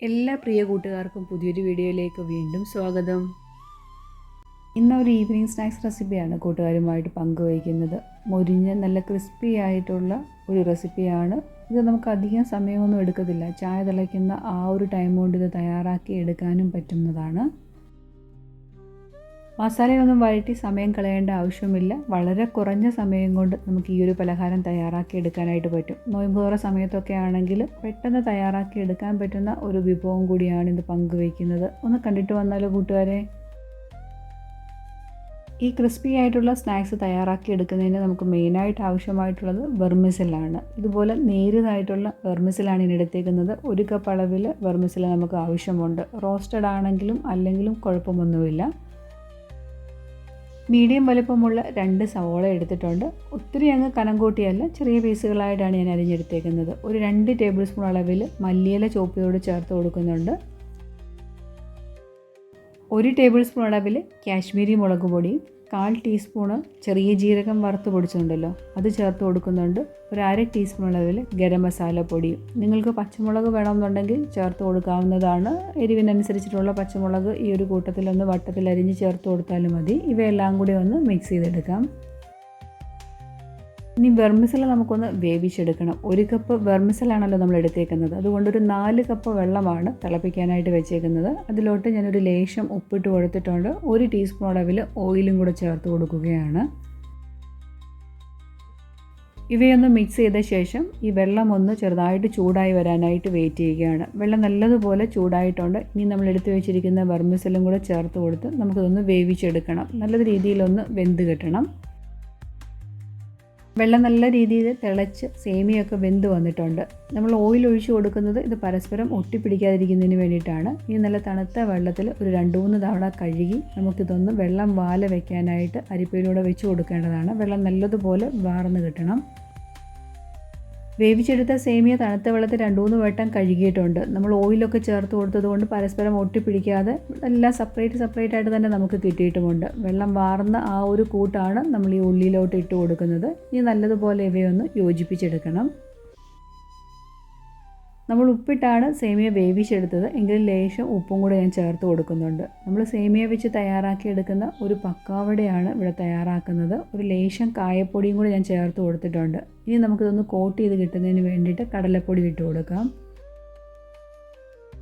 എല്ലാ പ്രിയ കൂട്ടുകാർക്കും പുതിയൊരു വീഡിയോയിലേക്ക് വീണ്ടും സ്വാഗതം. ഇന്നൊരു ഈവനിങ് സ്നാക്സ് റെസിപ്പിയാണ് കൂട്ടുകാരുമായിട്ട് പങ്കുവയ്ക്കുന്നത്. മൊരിഞ്ഞ നല്ല ക്രിസ്പി ആയിട്ടുള്ള ഒരു റെസിപ്പിയാണ് ഇത്. നമുക്ക് അധികം സമയമൊന്നും എടുക്കത്തില്ല. ചായ തിളയ്ക്കുന്ന ആ ഒരു ടൈം കൊണ്ട് ഇത് തയ്യാറാക്കി എടുക്കാനും പറ്റുന്നതാണ്. മസാലയൊന്നും വഴറ്റി സമയം കളയേണ്ട ആവശ്യമില്ല. വളരെ കുറഞ്ഞ സമയം കൊണ്ട് നമുക്ക് ഈ ഒരു പലഹാരം തയ്യാറാക്കി എടുക്കാനായിട്ട് പറ്റും. നോയമ്പ് തുറ സമയത്തൊക്കെ ആണെങ്കിൽ പെട്ടെന്ന് തയ്യാറാക്കി എടുക്കാൻ പറ്റുന്ന ഒരു വിഭവം കൂടിയാണ് ഇത് പങ്കുവയ്ക്കുന്നത്. ഒന്ന് കണ്ടിട്ട് വന്നാലോ കൂട്ടുകാരെ. ഈ ക്രിസ്പി ആയിട്ടുള്ള സ്നാക്സ് തയ്യാറാക്കി എടുക്കുന്നതിന് നമുക്ക് മെയിനായിട്ട് ആവശ്യമായിട്ടുള്ളത് വെർമിസലാണ്. ഇതുപോലെ നേരിയതായിട്ടുള്ള വെർമിസലാണ് ഇനി എടുത്തേക്കുന്നത്. 1 കപ്പ് അളവിൽ വെർമിസൽ നമുക്ക് ആവശ്യമുണ്ട്. റോസ്റ്റഡ് ആണെങ്കിലും അല്ലെങ്കിലും കുഴപ്പമൊന്നുമില്ല. മീഡിയം വലുപ്പമുള്ള 2 സവോള എടുത്തിട്ടുണ്ട്. ഒത്തിരി അങ്ങ് കനം കൂട്ടിയല്ല, ചെറിയ പീസുകളായിട്ടാണ് ഞാൻ അരിഞ്ഞെടുത്തേക്കുന്നത്. ഒരു 2 ടേബിൾ സ്പൂൺ അളവിൽ മല്ലിയില ചോപ്പിയോട് ചേർത്ത് കൊടുക്കുന്നുണ്ട്. 1 ടേബിൾ സ്പൂൺ അളവിൽ കാശ്മീരി മുളക് പൊടിയും 1/4 ടീസ്പൂണ് ചെറിയ ജീരകം വറുത്ത് പൊടിച്ചിട്ടുണ്ടല്ലോ അത് ചേർത്ത് കൊടുക്കുന്നുണ്ട്. ഒരു 1/2 ടീസ്പൂൺ അളവിൽ ഗരം മസാല പൊടിയും. നിങ്ങൾക്ക് പച്ചമുളക് വേണമെന്നുണ്ടെങ്കിൽ ചേർത്ത് കൊടുക്കാവുന്നതാണ്. എരിവിനനുസരിച്ചിട്ടുള്ള പച്ചമുളക് ഈ ഒരു കൂട്ടത്തിലൊന്ന് വട്ടത്തിൽ അരിഞ്ഞ് ചേർത്ത് കൊടുത്താലും മതി. ഇവയെല്ലാം കൂടി ഒന്ന് മിക്സ് ചെയ്തെടുക്കാം. ഇനി വെർമിസൽ നമുക്കൊന്ന് വേവിച്ചെടുക്കണം. 1 കപ്പ് വെർമിസലാണല്ലോ നമ്മൾ എടുത്തേക്കുന്നത്. അതുകൊണ്ടൊരു 4 കപ്പ് വെള്ളമാണ് തിളപ്പിക്കാനായിട്ട് വെച്ചേക്കുന്നത്. അതിലോട്ട് ഞാനൊരു ലേശം ഉപ്പിട്ട് കൊടുത്തിട്ടുണ്ട്. 1 ടീസ്പൂൺ അളവിൽ ഓയിലും കൂടെ ചേർത്ത് കൊടുക്കുകയാണ്. ഇവയൊന്ന് മിക്സ് ചെയ്ത ശേഷം ഈ വെള്ളം ഒന്ന് ചെറുതായിട്ട് ചൂടായി വരാനായിട്ട് വെയിറ്റ് ചെയ്യുകയാണ്. വെള്ളം നല്ലതുപോലെ ചൂടായിട്ടുണ്ട്. ഇനി നമ്മൾ എടുത്തു വെച്ചിരിക്കുന്ന വെർമിസലും കൂടെ ചേർത്ത് കൊടുത്ത് നമുക്കിതൊന്ന് വേവിച്ചെടുക്കണം. നല്ല രീതിയിലൊന്ന് വെന്ത് കിട്ടണം. വെള്ളം നല്ല രീതിയിൽ തിളച്ച് സേമിയൊക്കെ വെന്ത് വന്നിട്ടുണ്ട്. നമ്മൾ ഓയിൽ ഒഴിച്ച് കൊടുക്കുന്നത് ഇത് പരസ്പരം ഒട്ടിപ്പിടിക്കാതിരിക്കുന്നതിന് വേണ്ടിയിട്ടാണ്. ഈ നല്ല തണുത്ത വെള്ളത്തിൽ ഒരു 2-3 തവണ കഴുകി നമുക്കിതൊന്ന് വെള്ളം വാല വയ്ക്കാനായിട്ട് അരിപ്പയിലൂടെ വെച്ച് കൊടുക്കേണ്ടതാണ്. വെള്ളം നല്ലതുപോലെ വാർന്ന് കിട്ടണം. വേവിച്ചെടുത്ത സേമിയ തണുത്ത വെള്ളത്തിൽ 2-3 വട്ടം കഴുകിയിട്ടുണ്ട്. നമ്മൾ ഓയിലൊക്കെ ചേർത്ത് കൊടുത്തത് കൊണ്ട് പരസ്പരം ഒട്ടിപ്പിടിക്കാതെ എല്ലാം സെപ്പറേറ്റ് ആയിട്ട് തന്നെ നമുക്ക് കിട്ടിയിട്ടുമുണ്ട്. വെള്ളം വാർന്ന ആ ഒരു കൂട്ടാണ് നമ്മൾ ഈ ഉള്ളിയിലോട്ട് ഇട്ട് കൊടുക്കുന്നത്. ഇനി നല്ലതുപോലെ ഇവയൊന്ന് യോജിപ്പിച്ചെടുക്കണം. നമ്മൾ ഉപ്പിട്ടാണ് സേമിയ വേവിച്ചെടുത്തത്. എങ്കിലും ലേശം ഉപ്പും കൂടെ ഞാൻ ചേർത്ത് കൊടുക്കുന്നുണ്ട്. നമ്മൾ സേമിയ വെച്ച് തയ്യാറാക്കി എടുക്കുന്ന ഒരു പക്കാവടയാണ് ഇവിടെ തയ്യാറാക്കുന്നത്. ഒരു ലേശം കായപ്പൊടിയും കൂടെ ഞാൻ ചേർത്ത് കൊടുത്തിട്ടുണ്ട്. ഇനി നമുക്കിതൊന്ന് കോട്ട് ചെയ്ത് കിട്ടുന്നതിന് വേണ്ടിയിട്ട് കടലപ്പൊടി ഇട്ട് കൊടുക്കാം.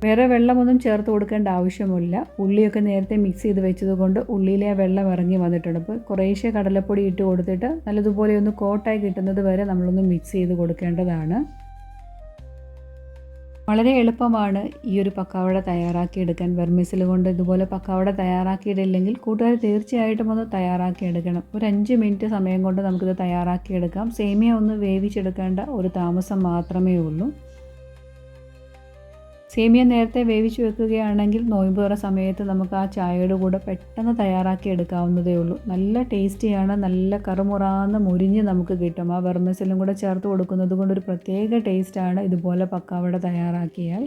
വേറെ വെള്ളമൊന്നും ചേർത്ത് കൊടുക്കേണ്ട ആവശ്യമില്ല. ഉള്ളിയൊക്കെ നേരത്തെ മിക്സ് ചെയ്ത് വെച്ചതുകൊണ്ട് ഉള്ളിയിലെ ആ വെള്ളം ഇറങ്ങി വന്നിട്ടുണ്ട്. അപ്പോൾ കുറേശ്ശെ കടലപ്പൊടി ഇട്ട് കൊടുത്തിട്ട് നല്ലതുപോലെ ഒന്ന് കോട്ടായി കിട്ടുന്നത് വരെ നമ്മളൊന്ന് മിക്സ് ചെയ്ത് കൊടുക്കേണ്ടതാണ്. വളരെ എളുപ്പമാണ് ഈ ഒരു പക്കാവട തയ്യാറാക്കിയെടുക്കാൻ. വെർമിസൽ കൊണ്ട് ഇതുപോലെ പക്കാവട തയ്യാറാക്കിയിട്ടില്ലെങ്കിൽ കൂട്ടുകാർ തീർച്ചയായിട്ടും ഒന്ന് തയ്യാറാക്കിയെടുക്കണം. ഒരു 5 മിനിറ്റ് സമയം കൊണ്ട് നമുക്കിത് തയ്യാറാക്കിയെടുക്കാം. സേമിയ ഒന്ന് വേവിച്ചെടുക്കേണ്ട ഒരു താമസം മാത്രമേ ഉള്ളൂ. സേമിയ നേരത്തെ വേവിച്ച് വെക്കുകയാണെങ്കിൽ നോയമ്പ് തുറ സമയത്ത് നമുക്ക് ആ ചായയുടെ കൂടെ പെട്ടെന്ന് തയ്യാറാക്കി എടുക്കാവുന്നതേ ഉള്ളൂ. നല്ല ടേസ്റ്റിയാണ്. നല്ല കറുമുറാന്ന് മുരിഞ്ഞ് നമുക്ക് കിട്ടും. ആ വെർമിസലും കൂടെ ചേർത്ത് കൊടുക്കുന്നത് കൊണ്ട് ഒരു പ്രത്യേക ടേസ്റ്റാണ് ഇതുപോലെ പക്കാവട തയ്യാറാക്കിയാൽ.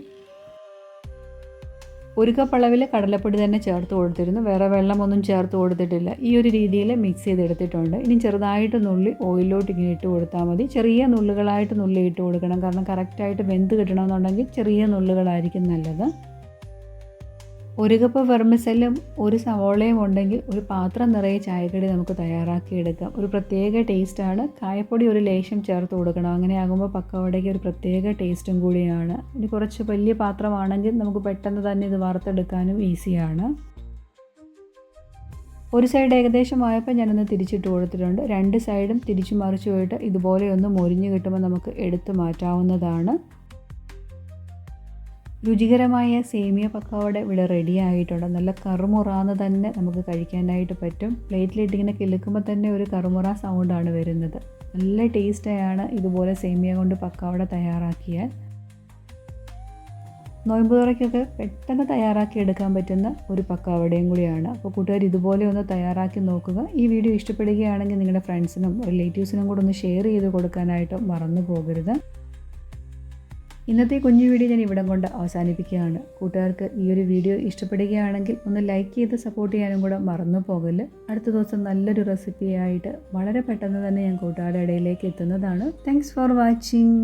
1 കപ്പ് അളവിൽ കടലപ്പൊടി തന്നെ ചേർത്ത് കൊടുത്തിരുന്നു. വേറെ വെള്ളമൊന്നും ചേർത്ത് കൊടുത്തിട്ടില്ല. ഈ ഒരു രീതിയിൽ മിക്സ് ചെയ്തെടുത്തിട്ടുണ്ട്. ഇനി ചെറുതായിട്ട് നുള്ളി ഓയിലോട്ട് ഇങ്ങനെ ഇട്ട് കൊടുത്താൽ മതി. ചെറിയ നുള്ളുകളായിട്ട് നുള്ളി ഇട്ട് കൊടുക്കണം. കാരണം കറക്റ്റായിട്ട് വെന്ത് കിട്ടണമെന്നുണ്ടെങ്കിൽ ചെറിയ നുള്ളുകളായിരിക്കും നല്ലത്. 1 കപ്പ് വെർമിസലും 1 സവോളയും ഉണ്ടെങ്കിൽ ഒരു പാത്രം നിറയെ ചായക്കടി നമുക്ക് തയ്യാറാക്കിയെടുക്കാം. ഒരു പ്രത്യേക ടേസ്റ്റാണ്. കായപ്പൊടി ഒരു ലേശം ചേർത്ത് കൊടുക്കണം. അങ്ങനെ ആകുമ്പോൾ പക്കവടയ്ക്ക് ഒരു പ്രത്യേക ടേസ്റ്റും കൂടിയാണ്. ഇനി കുറച്ച് വലിയ പാത്രമാണെങ്കിൽ നമുക്ക് പെട്ടെന്ന് തന്നെ ഇത് വറുത്തെടുക്കാനും ഈസിയാണ്. ഒരു സൈഡ് ഏകദേശം ആയപ്പോൾ ഞാനൊന്ന് തിരിച്ചിട്ട് കൊടുത്തിട്ടുണ്ട്. 2 സൈഡും തിരിച്ചു മറിച്ചു പോയിട്ട് ഇതുപോലെ ഒന്ന് മൊരിഞ്ഞ് കിട്ടുമ്പോൾ നമുക്ക് എടുത്ത് മാറ്റാവുന്നതാണ്. രുചികരമായ സേമിയ പക്കാവട ഇവിടെ റെഡി ആയിട്ടുണ്ട്. നല്ല കറുമുറാന്ന് തന്നെ നമുക്ക് കഴിക്കാനായിട്ട് പറ്റും. പ്ലേറ്റിലിട്ടിങ്ങനെ കിളുക്കുമ്പോൾ തന്നെ ഒരു കറുമുറ സൗണ്ടാണ് വരുന്നത്. നല്ല ടേസ്റ്റായാണ് ഇതുപോലെ സേമിയ കൊണ്ട് പക്കാവട തയ്യാറാക്കിയാൽ. നോയമ്പ് തുറയ്ക്കൊക്കെ പെട്ടെന്ന് തയ്യാറാക്കി എടുക്കാൻ പറ്റുന്ന ഒരു പക്കാവടയും കൂടിയാണ്. അപ്പോൾ കൂട്ടുകാർ ഇതുപോലെ ഒന്ന് തയ്യാറാക്കി നോക്കുക. ഈ വീഡിയോ ഇഷ്ടപ്പെടുകയാണെങ്കിൽ നിങ്ങളുടെ ഫ്രണ്ട്സിനും റിലേറ്റീവ്സിനും കൂടെ ഒന്ന് ഷെയർ ചെയ്ത് കൊടുക്കാനായിട്ട് മറന്നു പോകരുത്. ഇന്നത്തെ കുഞ്ഞു വീഡിയോ ഞാൻ ഇവിടം കൊണ്ട് അവസാനിപ്പിക്കുകയാണ്. കൂട്ടുകാർക്ക് ഈ ഒരു വീഡിയോ ഇഷ്ടപ്പെടുകയാണെങ്കിൽ ഒന്ന് ലൈക്ക് ചെയ്ത് സപ്പോർട്ട് ചെയ്യാനും കൂടെ മറന്നു പോകല്. അടുത്ത ദിവസം നല്ലൊരു റെസിപ്പിയായിട്ട് വളരെ പെട്ടെന്ന് തന്നെ ഞാൻ കൂട്ടുകാരുടെ ഇടയിലേക്ക് എത്തുന്നതാണ്. Thanks for watching.